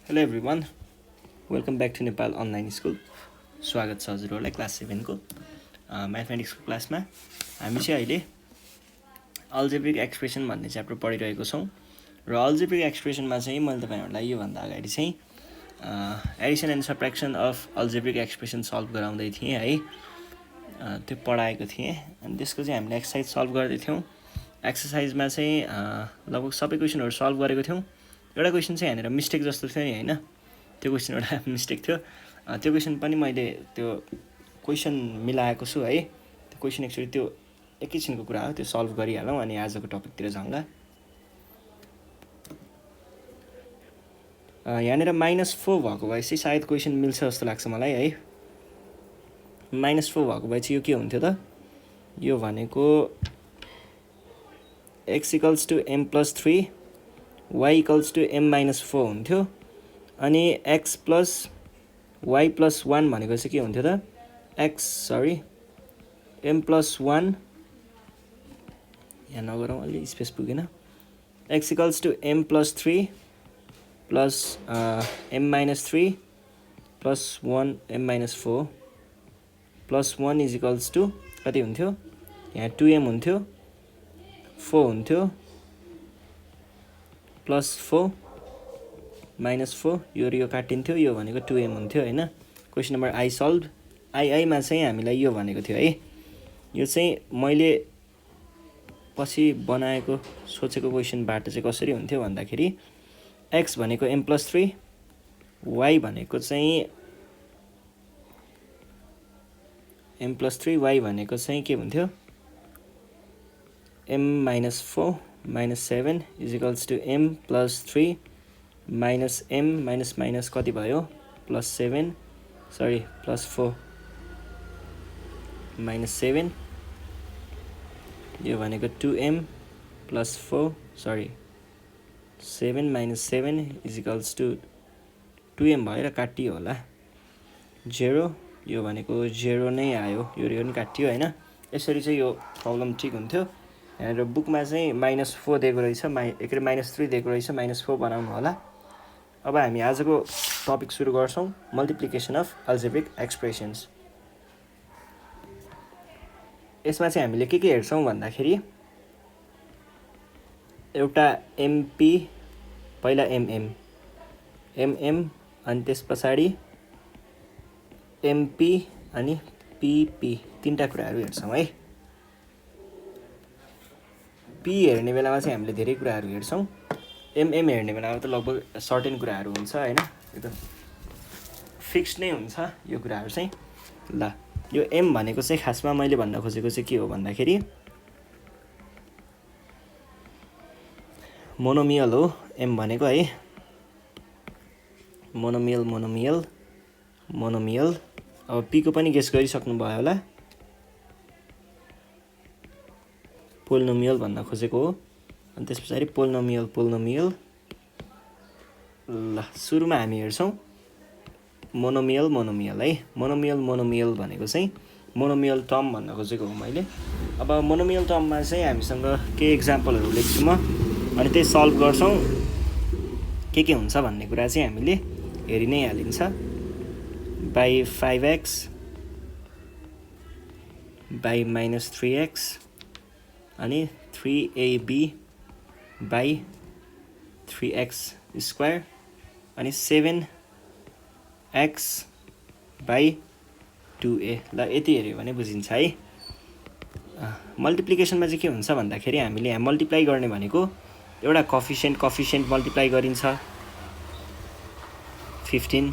Hello everyone, welcome back to Nepal online school. स्वागत छ हजुरहरुलाई class 7 को म्याथमेटिक्स को क्लासमा। हामी चाहिँ अहिले अल्जेब्रिक एक्सप्रेसन भन्ने च्याप्टर पढिरहेको छौं र अल्जेब्रिक एक्सप्रेसनमा चाहिँ मैले तपाईहरुलाई यो भन्दा अगाडि चाहिँ addition and subtraction of algebraic expression solve गराउँदै थिए है। त्यो पढाएको थिए अनि त्यसको चाहिँ हामीले एक्सरसाइज सल्भ गर्दै थियौं। एक्सरसाइजमा चाहिँ लगभग सबै क्वेशनहरु सल्भ गरेको थियौं। एउटा क्वेशन चाहिँ यहाँनिर मिस्टेक जस्तो थियो नि हैन, त्यो क्वेशन एउटा मिस्टेक थियो। त्यो क्वेशन पनि मैले त्यो क्वेशन मिलाएको छु है। त्यो क्वेशन एक्चुअली त्यो एकैछिनको कुरा हो, त्यो सल्भ गरिहालौं अनि आजको टपिकतिर जाउँला। यहाँनिर -4 भएको भए चाहिँ सायद क्वेशन मिल्छ जस्तो लाग्छ मलाई है। -4 भएको भए चाहिँ यो के हुन्थ्यो त? यो भनेको x = m+3 y = m-4 हुन्थ्यो अनि x + y + 1 भनेको चाहिँ के हुन्थ्यो त? m+1 यहाँ नगरौँ, अलि स्पेस पुगेन। x = m+3 plus m-3 plus 1 m-4 plus 1 is equals to कति हुन्थ्यो? यहाँ 2m हुन्थ्यो, 4 हुन्थ्यो, plus 4 minus 4 यो र यो काटिन्थ्यो, यो भनेको 2m हुन्थ्यो हैन। Question number I solve. I मा चाहिँ हामीलाई यो भनेको थियो है। यो चाहिँ मैले पछि बनाएको सोचेको क्वेशनबाट चाहिँ कसरी हुन्थ्यो भन्दाखेरि x भनेको m+3, y भनेको चाहिँ m+3, y भनेको चाहिँ के हुन्थ्यो? m-4 - 7 is equals to m+3 minus m minus कति भयो? +7 sorry +4 -7 यो भनेको 2m plus 4 sorry 7 - 7 is equals to 2m भएर काटियो होला 0। यो भनेको 0 नै आयो, यो नि काटियो हैन। यसरी चाहिँ यो प्रब्लम ठीक हुन्थ्यो। यहाँनिर बुकमा चाहिँ -4 दिएको रहेछ, -3 दिएको रहेछ, -4 बनाउनु होला। अब हामी आजको टपिक सुरु गर्छौं, मल्टिप्लिकेसन अफ अल्जेब्रिक एक्सप्रेसन्स। यसमा चाहिँ हामीले के हेर्छौं भन्दाखेरि एउटा mp पहिला mm अनि त्यसपछि mp अनि pp तीनटा कुराहरु हेर्छौं है। p हेर्ने बेलामा चाहिँ हामीले धेरै कुराहरु हेर्छौं। mm हेर्ने बेलामा त लगभग सर्टेन कुराहरु हुन्छ हैन, एकदम फिक्स्ड नै हुन्छ यो कुराहरु चाहिँ। ल यो m भनेको चाहिँ खासमा मैले भन्न खोजेको चाहिँ के हो भन्दाखेरि मोनोमियल हो m भनेको है। मोनोमियल। अब p को पनि गेस गरिसक्नु भयो होला, पोलिनोमियल भन्न खोजेको हो। अनि त्यसपछि पोलिनोमियल। ल सुरुमा हामी हेर्छौं मोनोमियल है। मोनोमियल भनेको चाहिँ मोनोमियल टर्म भन्न खोजेको हो मैले। अब मोनोमियल टर्ममा चाहिँ हामीसँग के एक्जाम्पलहरु लेख्छु म अनि त्यही सल्भ गर्छौं। के हुन्छ भन्ने कुरा चाहिँ हामीले हेरि नै हालिन्छ। by 5x by -3x अनि 3ab by 3x स्क्वायर अनि 7x by 2a। ल यति हेर्यो भने बुझिन्छ है। मल्टिप्लिकेसनमा चाहिँ के हुन्छ भन्दाखेरि हामीले यहाँ मल्टिप्लाई गर्ने भनेको एउटा कोएफिसिएन्ट मल्टिप्लाई गरिन्छ 15,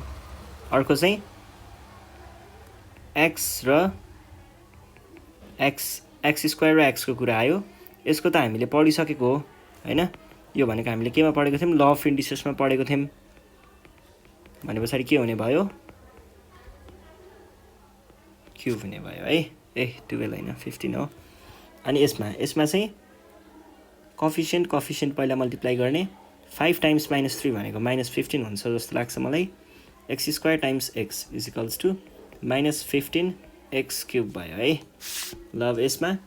अर्को चाहिँ x र x स्क्वायर र x को कुरा आयो। यसको त हामीले पढिसकेको हो हैन। यो भनेको हामीले केमा पढेको थियौं? ल अफ इन्डिसेसमा पढेको थियौं। भनेपछि के हुने भयो? क्युब हुने भयो है। 12 हैन 15 हो। अनि यसमा चाहिँ कोएफिसिएन्ट पहिला मल्टिप्लाई गर्ने। 5 टाइम्स -3 भनेको -15 हुन्छ जस्तो लाग्छ मलाई। x² times x is equals to -15x³ भयो है। ल अब यसमा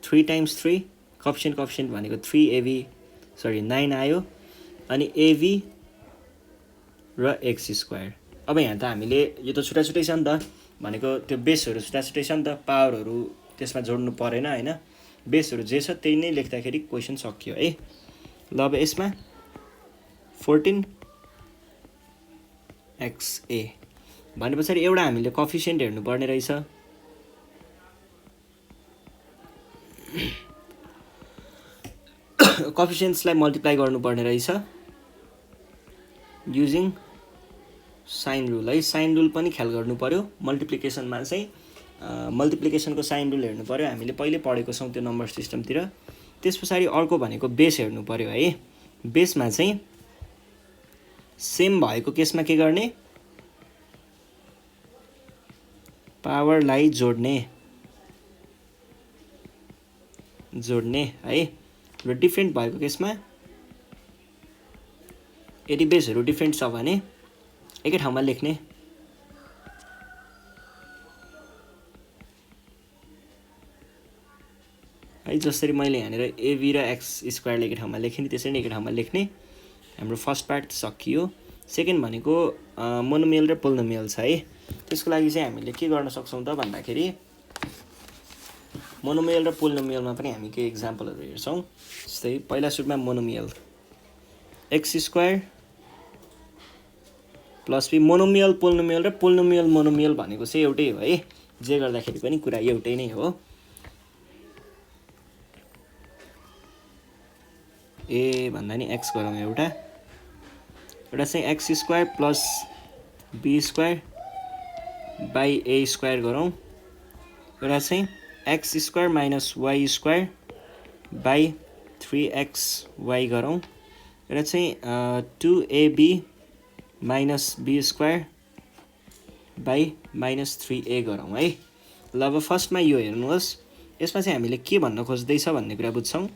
3 टाइम्स 3 कोएफिसिएन्ट भनेको 9 आयो अनि एभी र एक्स स्क्वायर। अब यहाँ त हामीले यो त छुट्टा छुट्टै छ नि त, भनेको त्यो बेसहरू छुट्टा छुट्टै छ नि त, पावरहरू त्यसमा जोड्नु परेन हैन, बेसहरू जे छ त्यही नै लेख्दाखेरि क्वेसन सकियो है। ल अब यसमा 14xa भने पछाडि एउटा हामीले कोएफिसिएन्ट हेर्नु पर्ने रहेछ। कोएफिसिएन्ट्सलाई मल्टिप्लाई गर्नुपर्ने रहेछ युजिङ साइन रुल है। साइन रुल पनि ख्याल गर्नु पर्यो मल्टिप्लिकेसनमा चाहिँ, मल्टिप्लिकेसनको साइन रुल हेर्नु पर्यो, हामीले पहिले पढेको छौँ त्यो नम्बर सिस्टमतिर। त्यस पछाडि अर्को भनेको बेस हेर्नु पर्यो है। बेसमा चाहिँ सेम भएको केसमा के गर्ने, पावरलाई जोड्ने है, र डिफ्रेन्ट भएको केसमा यदि बेसहरू डिफ्रेन्ट छ भने एकै ठाउँमा लेख्ने। है जसरी मैले यहाँनिर एभी र एक्स स्क्वायर एकै ठाउँमा लेखेँ नि त्यसरी नै एकै ठाउँमा लेख्ने। हाम्रो फर्स्ट पार्ट सकियो। सेकेन्ड भनेको मोनोमियल र पोलिनोमियल छ है। त्यसको लागि चाहिँ हामीले के गर्न सक्छौँ त भन्दाखेरि मोनोमियल र पोलिनोमियलमा पनि हामी केही इक्जाम्पलहरू हेर्छौँ। जस्तै पहिला सुरुमा monomial x square plus b. Monomial polynomial र पोलिनोमियल मोनोमियल भनेको चाहिँ एउटै हो है, जे गर्दाखेरि पनि कुरा एउटै नै हो। ए भन्दा नि एक्स गरौँ, एउटा चाहिँ x square plus b square by a square गरौँ, एउटा चाहिँ x square minus y square by 3xy गरौँ, एउटा चाहिँ 2ab minus b square by minus 3a गरौँ है। ल अब फर्स्टमा यो हेर्नुहोस्, यसमा चाहिँ हामीले के भन्न खोज्दैछ भन्ने कुरा बुझ्छौँ।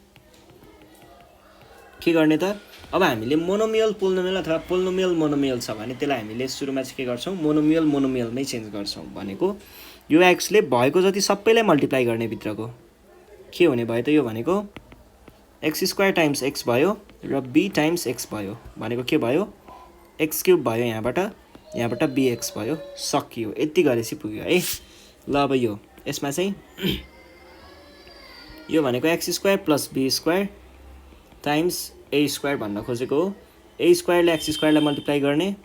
के गर्ने त, अब हामीले मोनोमियल पोलिनोमियल अथवा पोलिनोमियल मोनोमियल छ भने त्यसलाई हामीले सुरुमा चाहिँ के गर्छौँ, मोनोमियल मोनोमियलमै चेन्ज गर्छौँ। भनेको यो एक्सले भएको जति सबैलाई मल्टिप्लाई गर्ने भित्रको के हुने भयो त, यो भनेको एक्स स्क्वायर टाइम्स एक्स भयो र बी टाइम्स एक्स भयो, भनेको के भयो एक्स क्युब भयो, यहाँबाट बीएक्स भयो, सकियो। यति गरेपछि पुग्यो है। ल अब यो यसमा चाहिँ यो भनेको x square plus b square times a square भन्न खोजेको हो। ए स्क्वायरले एक्स स्क्वायरलाई मल्टिप्लाई गर्ने,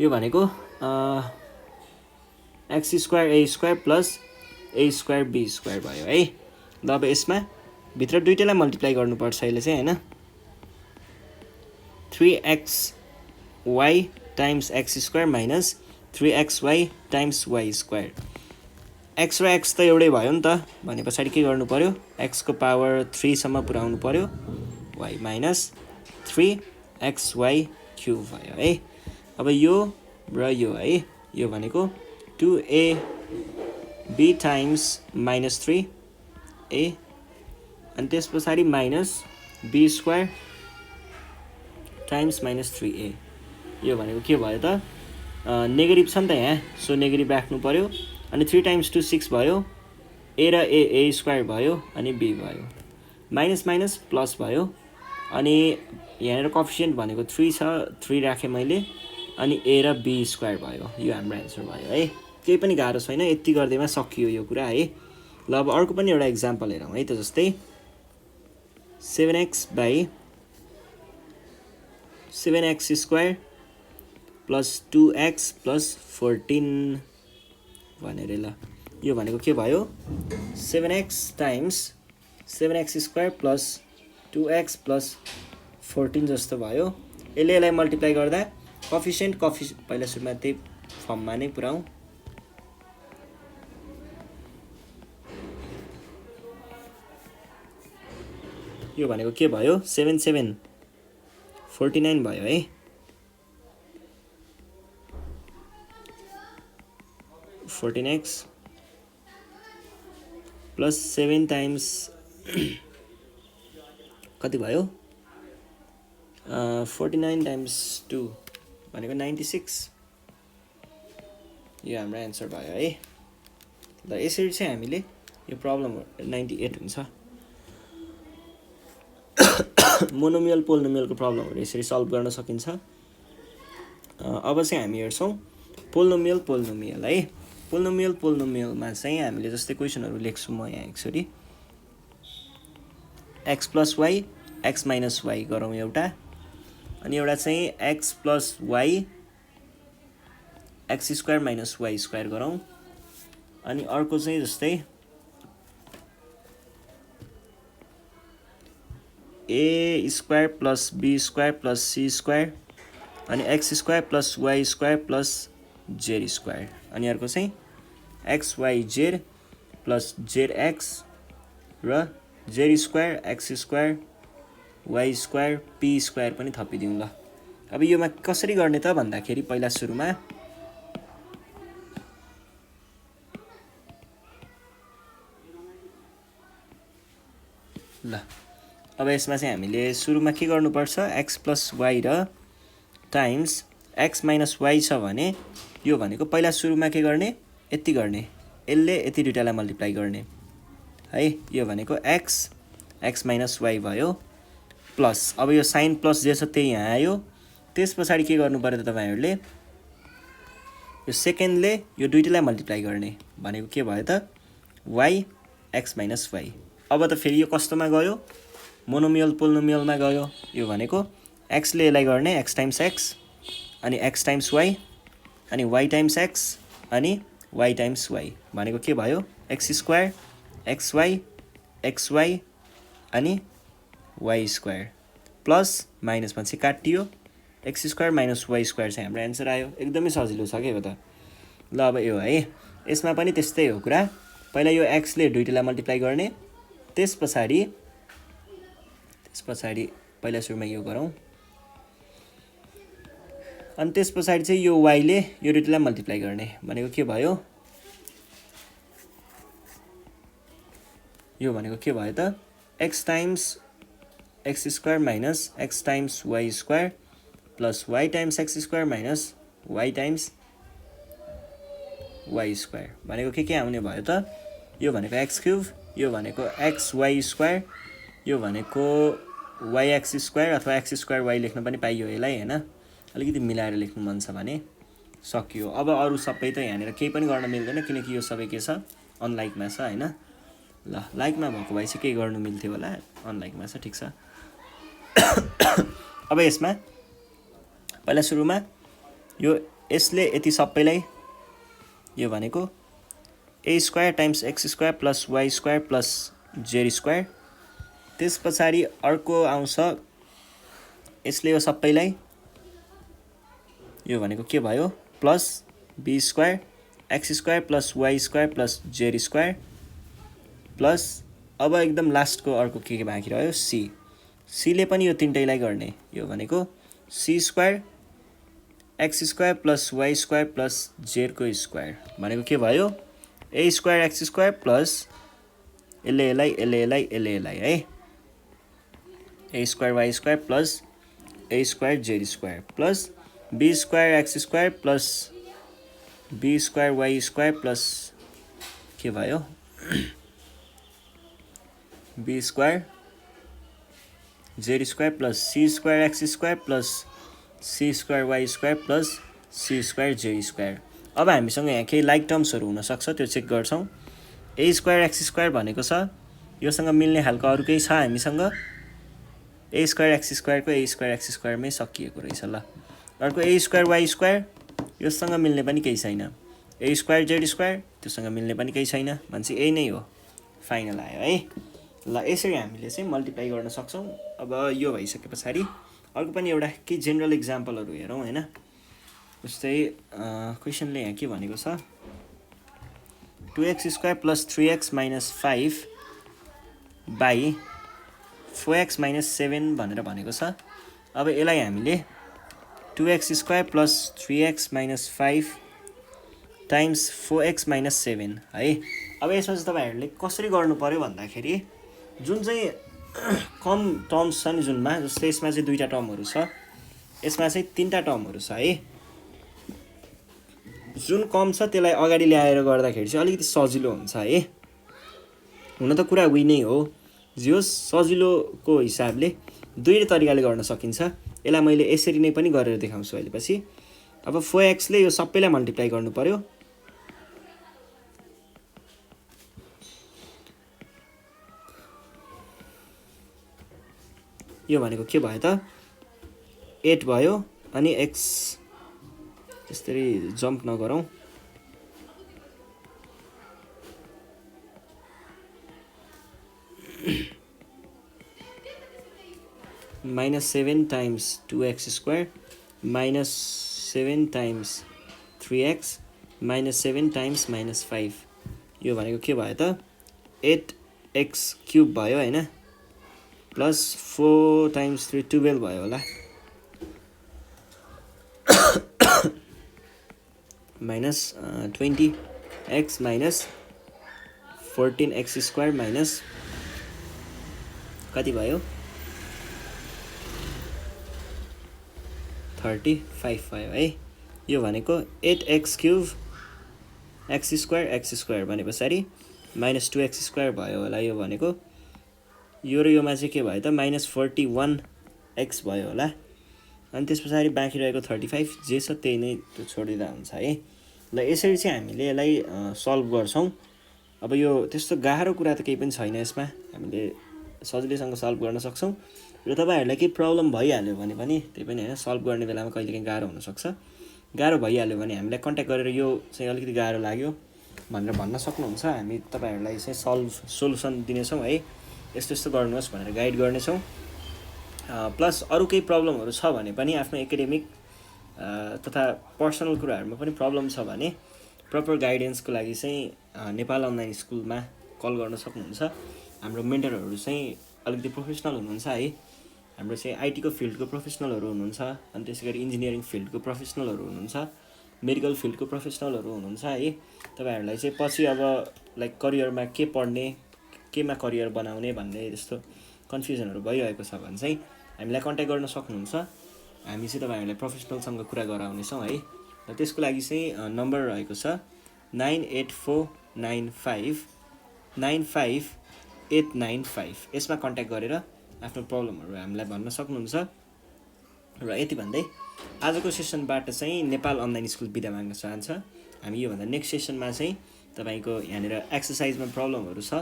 यो भनेको x square a square plus a square b square भयो है। ल अब यसमा भित्र दुइटैलाई मल्टिप्लाई गर्नुपर्छ अहिले चाहिँ हैन। 3xy times x square minus 3xy times y square. X र एक्स त एउटै भयो नि त, भने पछाडि के गर्नु पर्यो, एक्स को पावर 3 सम्म पुर्याउनु पर्यो, वाई माइनस 3xy क्युब भयो है। अब यो र यो है, यो भनेको 2ab टाइम्स माइनस 3a अनि त्यस पछाडि minus b square times minus 3a। यो भनेको के भयो त, नेगेटिभ छ नि त यहाँ, सो नेगेटिभ राख्नु पर्यो। अनि 3 टाइम्स 2 6 भयो, ए र ए स्क्वायर भयो अनि बी भयो, माइनस माइनस प्लस भयो। अनि यहाँनिर कोएफिसिएन्ट भनेको 3 छ, 3 राखेँ मैले, अनि ए र बी स्क्वायर भयो। यो हाम्रो एन्सर भयो है। केही पनि गाह्रो छैन, यति गर्दैमा सकियो यो कुरा है। ल अब अर्को पनि एउटा इक्जाम्पल हेरौँ है त। जस्तै 7x square plus 2x plus 14 भनेर। ल यो भनेको के भयो, 7x times 7x square plus 2x plus 14 जस्तो भयो। यसलाई मल्टिप्लाई गर्दा कोएफिसिएन्ट पहिला सुरुमा त्यही फर्ममा नै पुऱ्याउँ। यो भनेको के भयो, 7 7 49 भयो है। 14x प्लस 7 टाइम्स कति भयो, 49 टाइम्स 2 भनेको 96। यो हाम्रो एन्सर भयो है। ल यसरी चाहिँ हामीले यो प्रब्लम 98 हुन्छ। मोनोमियल पोलिनोमियलको प्रब्लमहरु यसरी सल्भ गर्न सकिन्छ। अब चाहिँ हामी हेर्छौं पोलिनोमियल है। पोलिनोमियलमा चाहिँ हामीले जस्तै क्वेशनहरु लेख्छु म यहाँ एकचोटी। x + y x - y गरौँ एउटा, अनि एउटा चाहिँ x + y x² - y² गरौँ, अनि अर्को चाहिँ जस्तै a² + b² + c² अनि x² + y² + z², अनि अर्को चाहिँ xyz + zx र z² x² y² p² पनि थपिदिउँ ल। अब योमा कसरी गर्ने त भन्दाखेरि पहिला सुरुमा ल, अब यसमा चाहिँ हामीले सुरुमा के गर्नुपर्छ, x + y र टाइम्स x - y छ भने यो भनेको पहिला सुरुमा के गर्ने, यति गर्ने, यसले यति दुईटालाई मल्टिप्लाई गर्ने है। यो भनेको x - y भयो प्लस, अब यो साइन प्लस जे छ त्यही यहाँ आयो। त्यसपछि के गर्नु पर्यो त तपाईहरुले, यो सेकेन्डले यो दुईटालाई मल्टिप्लाई गर्ने भनेको के भयो त y x - y। अब त फेरि यो कस्तोमा गयो, मोनोमियल पोलिनोमियलमा गयो। यो भनेको x ले यसलाई गर्ने x × x अनि x × y अनि y × x अनि y × y भनेको के भयो, x² xy xy अनि y² प्लस माइनस पछि काटियो, x² - y² चाहिँ हाम्रो आन्सर आयो। एकदमै सजिलो छ के हो त। ल अब यो है, यसमा पनि त्यस्तै हो कुरा। पहिला यो x ले दुईटालाई मल्टिप्लाई गर्ने, त्यसपछि पहिला सुरुमा यो गरौँ, अनि त्यसपछि चाहिँ यो y ले यो दुईटालाई मल्टिप्लाई गर्ने भनेको के भयो, यो भनेको के भयो त x × x² - x × y² plus y × x² - y × y² भनेको के आउने भयो त, यो भनेको x³, यो भनेको xy², यो भनेको yx² अथवा x² y लेख्न पनि पाइयो यसलाई हैन। अलिकति मिलाएर लेख्नु मन छ भने सकियो। अब अरु सबै त यहाँनेर केही पनि गर्न मिल्दैन किनकि यो सबै के छ, अनलाइकमा छ हैन। ल, लाइकमा भएको भए चाहिँ के गर्नु मिल्थ्यो होला, अनलाइकमा छ, ठीक छ। अब यसमा पहिला सुरुमा यो यसले यति सबैलाई, यो भनेको a² × x² + y² + z², त्यसपछि अर्को आउँछ यसले यो सबैलाई, यो भनेको के भयो plus b² x² + y² + z² plus अब एकदम लास्टको अर्को के बाँकी रह्यो, c ले पनि यो तीनटैलाई गर्ने, यो भनेको c² x² + y² + z² भनेको के भयो, a² x² प्लस यसले यसलाई है, a² y² plus a² z² plus b² x² plus b² y² plus के भयो b² z² plus c² x² plus c² y² plus c² z²। अब हामीसँग यहाँ केही लाइक टर्म्सहरु हुन सक्छ, त्यो चेक गर्छौं। a² x² भनेको छ, योसँग मिल्ने खालको अरु केही छ हामीसँग, a² x² को a² x² मै सकिएको रहेछ। ल, अर्को a² y² योसँग मिल्ने पनि केही छैन, a² z² त्योसँग मिल्ने पनि केही छैन, मान्छे यही नै हो, फाइनल आयो है। ल, यसरी हामीले चाहिँ मल्टिप्लाई गर्न सक्छौं। अब यो भइसकेपछि अर्को पनि एउटा के जनरल एक्जाम्पलहरु हेरौं हैन। जस्तै क्वेशनले यहाँ के भनेको छ, 2x² + 3x - 5 / 4x - 7 भनेर भनेको छ। अब यसलाई हामीले 2x² + 3x - 5 टाइम्स 4x - 7 है। अब यसमा चाहिँ तपाईहरुले कसरी गर्नु पर्यो भन्दाखेरि, जुन चाहिँ कम टर्म्स छ नि जुनमा, जस्तै यसमा चाहिँ दुईटा टर्महरु छ, यसमा चाहिँ तीनटा टर्महरु छ है। जुन कम छ त्यसलाई अगाडि ल्याएर गर्दाखेरि चाहिँ अलिकति सजिलो हुन्छ है। हुन त कुरा उही नै हो, जे होस् सजिलोको हिसाबले दुईटै तरिकाले गर्न सकिन्छ। यसलाई मैले यसरी नै पनि गरेर देखाउँछु अहिले पछि। अब 4x ले यो सबैलाई मल्टिप्लाई गर्नु पर्यो। यो भनेको के भयो त 8 भयो अनि x यसरी जम्प नगरौँ -7 times 2x square minus 7 times 3x minus 7 times minus 5 यो भनेको के भयो त 8x क्यूब भयो हैन plus 4 times 3 12 भयो होला minus 20x minus 14x square minus कति भयो 35 भयो है। यो भनेको 8x क्यूब x स्क्वायर भनेपछि minus 2x स्क्वायर भयो होला। यो भनेको यो र योमा चाहिँ के भयो त -41x भयो होला। अनि त्यसपछि बाँकी रहेको 35 जे छ त्यही नै त्यो छोडिदा हुन्छ है। ल यसरी चाहिँ हामीले यसलाई सल्भ गर्छौं। अब यो त्यस्तो गाह्रो कुरा त केही पनि छैन, यसमा हामीले सजिलैसँग सल्भ गर्न सक्छौं। र तपाईहरुलाई के प्रब्लम भइहाल्यो भने पनि त्यही पनि हैन सल्भ गर्ने बेलामा कहिलेकाहीँ गाह्रो हुन सक्छ। गाह्रो भइहाल्यो भने हामीलाई कन्ट्याक्ट गरेर यो चाहिँ अलिकति गाह्रो लाग्यो भनेर भन्न सक्नुहुन्छ। हामी तपाईहरुलाई चाहिँ सोलुसन दिनेछौं है। यस्तो यस्तो गर्नुहोस् भनेर गाइड गर्नेछौं। प्लस अरु केही प्रब्लमहरु छ भने पनि आफ्नो एकाडेमिक तथा पर्सनल कुराहरुमा पनि प्रब्लम छ भने प्रपर गाइडेन्सको लागि चाहिँ नेपाल अनलाइन स्कुलमा कल गर्न सक्नुहुन्छ। हाम्रो मेन्टरहरु चाहिँ अलिकति प्रोफेसनल हुनुहुन्छ है। हाम्रो चाहिँ आईटी को फिल्डको प्रोफेसनलहरु हुनुहुन्छ, अनि त्यसैगरी इन्जिनियरिङ फिल्डको प्रोफेसनलहरु हुनुहुन्छ, मेडिकल फिल्डको प्रोफेसनलहरु हुनुहुन्छ है। तपाईहरुलाई चाहिँ पछि अब लाइक करियरमा के पढ्ने, केमा करियर बनाउने भन्ने जस्तो कन्फ्युजनहरु भइरहेको छ भने चाहिँ हामीलाई कन्ट्याक्ट गर्न सक्नुहुन्छ। हामी चाहिँ तपाईहरुलाई प्रोफेसनलसँग कुरा गराउने छौं है। र त्यसको लागि चाहिँ नम्बर रहेको छ 9849595895। यसमा कन्ट्याक्ट गरेर आफ्नो प्रब्लमहरु हामीलाई भन्न सक्नुहुन्छ। र यति भन्दै आजको सेसनबाट चाहिँ नेपाल अनलाइन स्कुल बिदा माग्न चाहन्छ। हामी यो भन्दा नेक्स्ट सेसनमा चाहिँ तपाईको यहाँनिर एक्सरसाइजमा प्रब्लमहरु छ,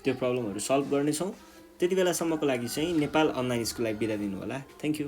त्यो प्रब्लमहरु सल्भ गर्ने छौं। त्यति बेलासम्मको लागि चाहिँ नेपाल अनलाइन स्कुललाई बिदा दिनु होला। Thank you.